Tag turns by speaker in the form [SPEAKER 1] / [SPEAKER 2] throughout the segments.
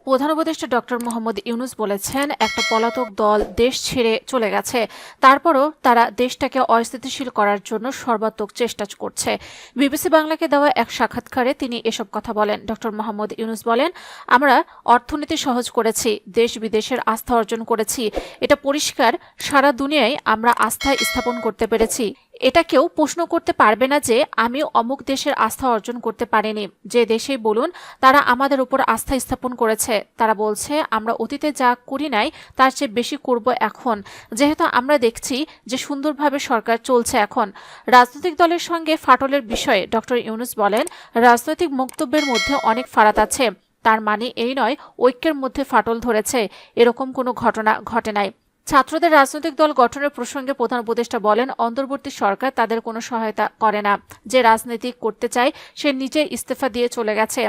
[SPEAKER 1] প্রধান উপদেষ্টা ডক্টর মোহাম্মদ ইউনূস বলেছেন, একটা পলাতক দল দেশ ছেড়ে চলে গেছে, তারপরও তারা দেশটাকে অস্থিতিশীল করার জন্য সর্বাত্মক চেষ্টা করছে। বিবিসি বাংলাকে দেওয়া এক সাক্ষাৎকারে তিনি এসব কথা বলেন। ডক্টর মোহাম্মদ ইউনূস বলেন, আমরা অর্থনীতি সহজ করেছি, দেশ বিদেশের আস্থা অর্জন করেছি। এটা পরিষ্কার, সারা দুনিয়ায় আমরা আস্থা স্থাপন করতে পেরেছি। এটা কেউ প্রশ্ন করতে পারবে না যে আমি অমুক দেশের আস্থা অর্জন করতে পারিনি। যে দেশেই বলুন, তারা আমাদের উপর আস্থা স্থাপন করেছে। তারা বলছে আমরা অতীতে যা করি নাই তার চেয়ে বেশি করব এখন, যেহেতু আমরা দেখছি যে সুন্দরভাবে সরকার চলছে। এখন রাজনৈতিক দলের সঙ্গে ফাটলের বিষয়ে ডক্টর ইউনূস বলেন, রাজনৈতিক বক্তব্যের মধ্যে অনেক ফারাক আছে। তার মানে এই নয় ঐক্যের মধ্যে ফাটল ধরেছে, এরকম কোনো ঘটনা ঘটে নাই। ছাত্রদের রাজনৈতিক দল গঠনের প্রসঙ্গে প্রধান উপদেষ্টা বলেন, অন্তর্বর্তী সরকার তাদের কোনো সহায়তা করে না। যে রাজনীতি করতে চায় সে নিজে ইস্তফা দিয়ে চলে গেছে।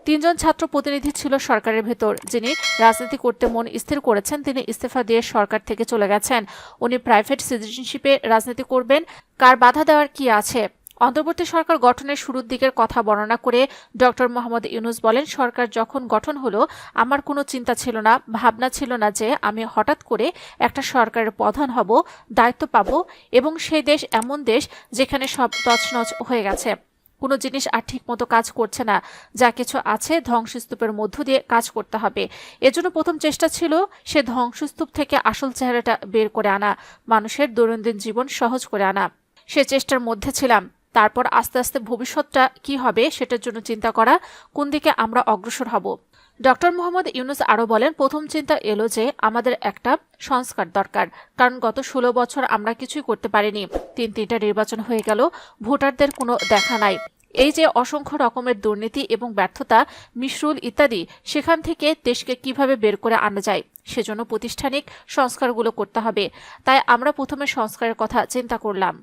[SPEAKER 1] 3 জন ছাত্র প্রতিনিধি ছিল সরকারের ভেতর। যিনি রাজনীতি করতে মন স্থির করেছেন তিনি ইস্তফা দিয়ে সরকার থেকে চলে গেছেন। উনি প্রাইভেট সিটিজেনশিপে রাজনীতি করবেন, কার বাধা দেওয়ার কি আছে? অন্তর্বর্তী সরকার গঠনের শুরুর দিকের কথা বর্ণনা করে ডক্টর মোহাম্মদ ইউনূস বলেন, সরকার যখন গঠন হলো আমার কোনো চিন্তা ছিল না, ভাবনা ছিল না যে আমি হঠাৎ করে একটা সরকারের প্রধান হব, দায়িত্ব পাব এবং সেই দেশ এমন দেশ যেখানে সব তছনছ হয়ে গেছে, কোনো জিনিস আর ঠিক মতো কাজ করছে না, যা কিছু আছে ধ্বংসস্তূপের মধ্য দিয়ে কাজ করতে হবে। এজন্য প্রথম চেষ্টা ছিল সে ধ্বংসস্তূপ থেকে আসল চেহারাটা বের করে আনা, মানুষের দৈনন্দিন জীবন সহজ করে আনা। সে চেষ্টার মধ্যে ছিলাম। তারপর আস্তে আস্তে ভবিষ্যৎটা কি হবে সেটার জন্য চিন্তা করা, কোন দিকে আমরা অগ্রসর হব। ডক্টর মোহাম্মদ ইউনূস আরও বলেন, প্রথম চিন্তা এলো যে আমাদের একটা সংস্কার দরকার, কারণ গত 16 বছর আমরা কিছুই করতে পারিনি। 3টা নির্বাচন হয়ে গেল, ভোটারদের কোনো দেখা নাই। এই যে অসংখ্য রকমের দুর্নীতি এবং ব্যর্থতা, মিশরুল ইত্যাদি, সেখান থেকে দেশকে কিভাবে বের করে আনা যায় সেজন্য প্রাতিষ্ঠানিক সংস্কারগুলো করতে হবে। তাই আমরা প্রথমে সংস্কারের কথা চিন্তা করলাম।